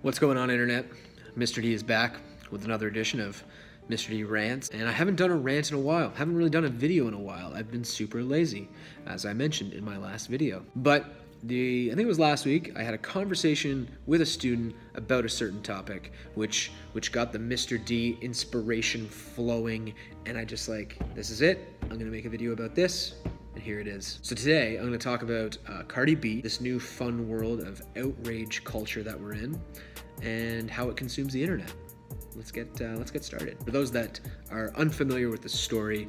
What's going on, internet? Mr. D is back with another edition of Mr. D Rants, and I haven't done a rant in a while. Haven't really done a video in a while. I've been super lazy, as I mentioned in my last video. But I think it was last week, I had a conversation with a student about a certain topic, which got the Mr. D inspiration flowing, and I just like, this is it. I'm gonna make a video about this. And here it is. So today I'm going to talk about Cardi B, this new fun world of outrage culture that we're in, and how it consumes the internet. Let's get started. For those that are unfamiliar with the story,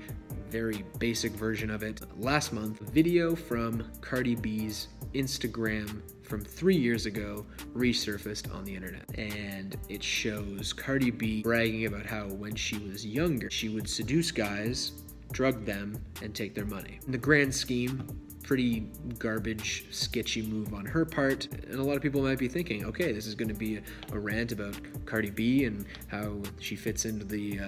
very basic version of it. Last month, a video from Cardi B's Instagram from 3 years ago resurfaced on the internet, and it shows Cardi B bragging about how when she was younger, she would seduce guys, drug them, and take their money. In the grand scheme, pretty garbage, sketchy move on her part, and a lot of people might be thinking, okay, this is going to be a rant about Cardi B and how she fits into the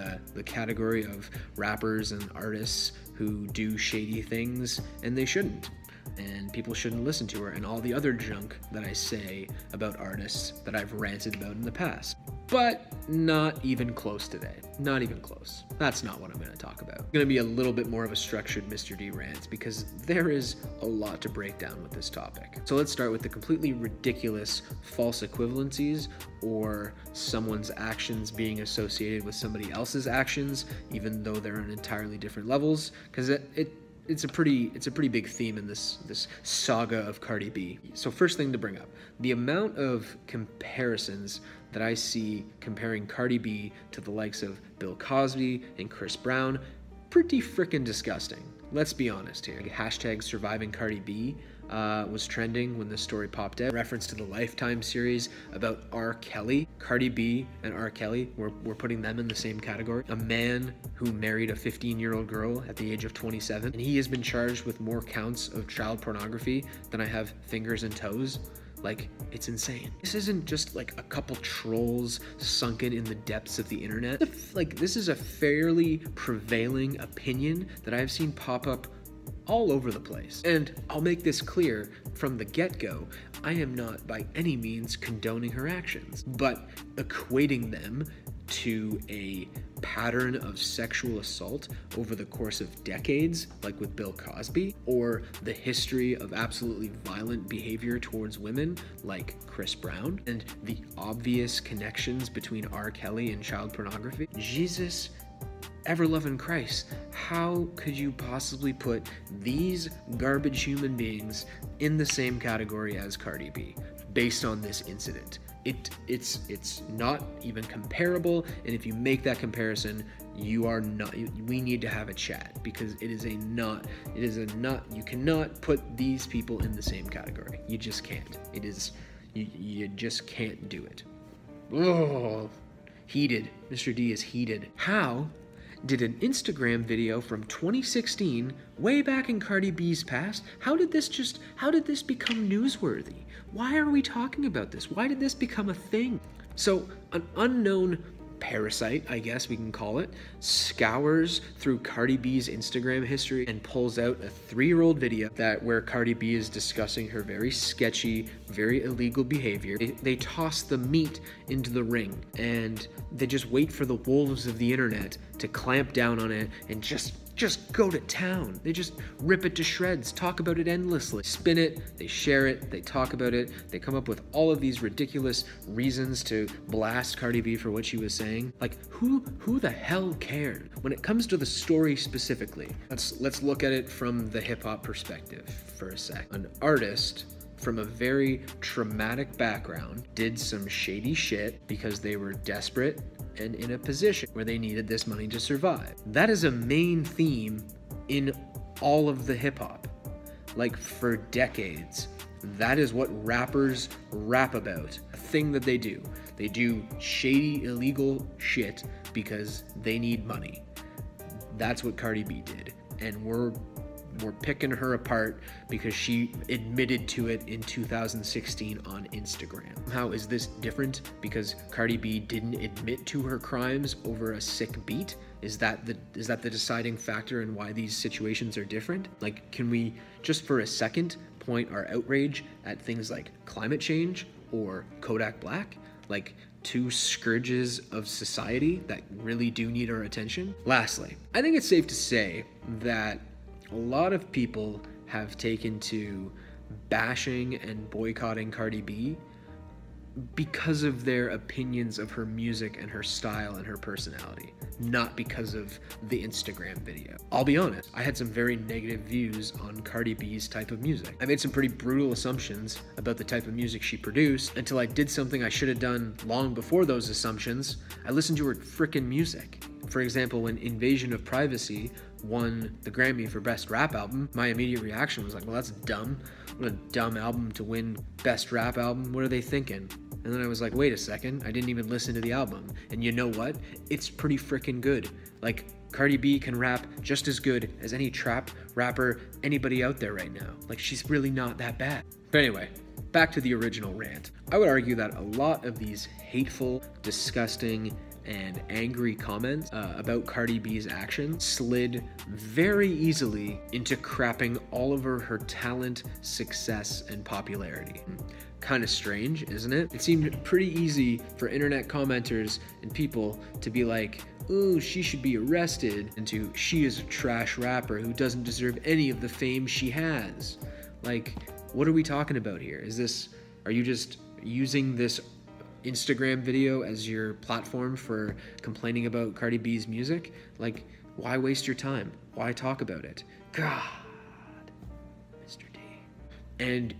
category of rappers and artists who do shady things, and they shouldn't. And people shouldn't listen to her, and all the other junk that I say about artists that I've ranted about in the past. But not even close today. Not even close. That's not what I'm going to talk about. It's going to be a little bit more of a structured Mr. D rant because there is a lot to break down with this topic. So let's start with the completely ridiculous false equivalencies, or someone's actions being associated with somebody else's actions, even though they're on entirely different levels, because it's a pretty big theme in this saga of Cardi B. So first thing to bring up, the amount of comparisons that I see comparing Cardi B to the likes of Bill Cosby and Chris Brown, pretty freaking disgusting. Let's be honest here. Hashtag surviving Cardi B was trending when this story popped out. Reference to the Lifetime series about R. Kelly. Cardi B and R. Kelly, we're putting them in the same category. A man who married a 15-year-old girl at the age of 27, and he has been charged with more counts of child pornography than I have fingers and toes. Like, it's insane. This isn't just like a couple trolls sunken in the depths of the internet. Like, this is a fairly prevailing opinion that I've seen pop up all over the place. And I'll make this clear from the get-go, I am not by any means condoning her actions, but equating them to a pattern of sexual assault over the course of decades, like with Bill Cosby, or the history of absolutely violent behavior towards women, like Chris Brown, and the obvious connections between R. Kelly and child pornography. Jesus ever-loving Christ, how could you possibly put these garbage human beings in the same category as Cardi B based on this incident? It's not even comparable, and if you make that comparison, we need to have a chat, because you cannot put these people in the same category. You just can't. You just can't do it. Oh, heated. Mr. D is heated. How did an Instagram video from 2016, way back in Cardi B's past, how did this become newsworthy? Why are we talking about this? Why did this become a thing? So an unknown parasite, I guess we can call it, scours through Cardi B's Instagram history and pulls out a 3-year-old video where Cardi B is discussing her very sketchy, very illegal behavior. They toss the meat into the ring, and they just wait for the wolves of the internet to clamp down on it and just go to town. They just rip it to shreds, talk about it endlessly, spin it, they share it, they talk about it, they come up with all of these ridiculous reasons to blast Cardi B for what she was saying. Like, who the hell cared? When it comes to the story specifically, let's look at it from the hip-hop perspective for a sec. An artist from a very traumatic background did some shady shit because they were desperate and in a position where they needed this money to survive. That is a main theme in all of the hip-hop. Like, for decades, that is what rappers rap about. A thing that they do. They do shady, illegal shit because they need money. That's what Cardi B did. And we're picking her apart because she admitted to it in 2016 on Instagram. How is this different because Cardi B didn't admit to her crimes over a sick beat? Is that the deciding factor in why these situations are different? Like, can we just for a second point our outrage at things like climate change or Kodak Black? like two scourges of society that really do need our attention. Lastly, I think it's safe to say that a lot of people have taken to bashing and boycotting Cardi B because of their opinions of her music and her style and her personality, not because of the Instagram video. I'll be honest, I had some very negative views on Cardi B's type of music. I made some pretty brutal assumptions about the type of music she produced until I did something I should have done long before those assumptions. I listened to her frickin' music. For example, when Invasion of Privacy won the Grammy for Best Rap Album, my immediate reaction was like, well, that's dumb. What a dumb album to win Best Rap Album. What are they thinking? And then I was like, wait a second, I didn't even listen to the album. And you know what? It's pretty freaking good. Like, Cardi B can rap just as good as any trap rapper, anybody out there right now. Like, she's really not that bad. But anyway, back to the original rant. I would argue that a lot of these hateful, disgusting, and angry comments about Cardi B's actions slid very easily into crapping all over her talent, success, and popularity. Kind of strange, isn't it? It seemed pretty easy for internet commenters and people to be like, ooh, she should be arrested, and to, she is a trash rapper who doesn't deserve any of the fame she has. Like, what are we talking about here? Are you just using this Instagram video as your platform for complaining about Cardi B's music? Like, why waste your time? Why talk about it? God, Mr. D. And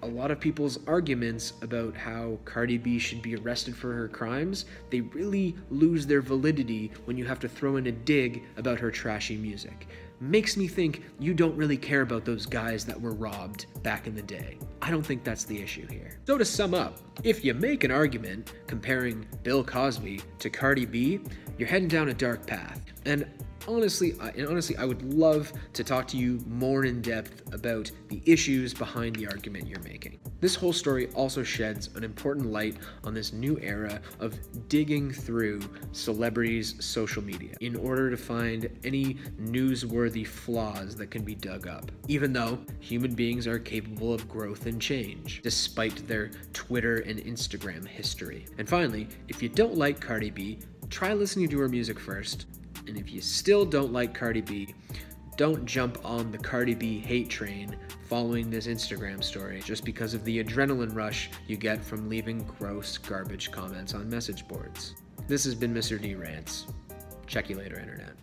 a lot of people's arguments about how Cardi B should be arrested for her crimes, they really lose their validity when you have to throw in a dig about her trashy music. Makes me think you don't really care about those guys that were robbed back in the day. I don't think that's the issue here. So to sum up, if you make an argument comparing Bill Cosby to Cardi B, you're heading down a dark path. And honestly, I would love to talk to you more in depth about the issues behind the argument you're making. This whole story also sheds an important light on this new era of digging through celebrities' social media in order to find any newsworthy flaws that can be dug up, even though human beings are capable of growth and change, despite their Twitter and Instagram history. And finally, if you don't like Cardi B, try listening to her music first. And if you still don't like Cardi B, don't jump on the Cardi B hate train following this Instagram story just because of the adrenaline rush you get from leaving gross garbage comments on message boards. This has been Mr. D Rants. Check you later, Internet.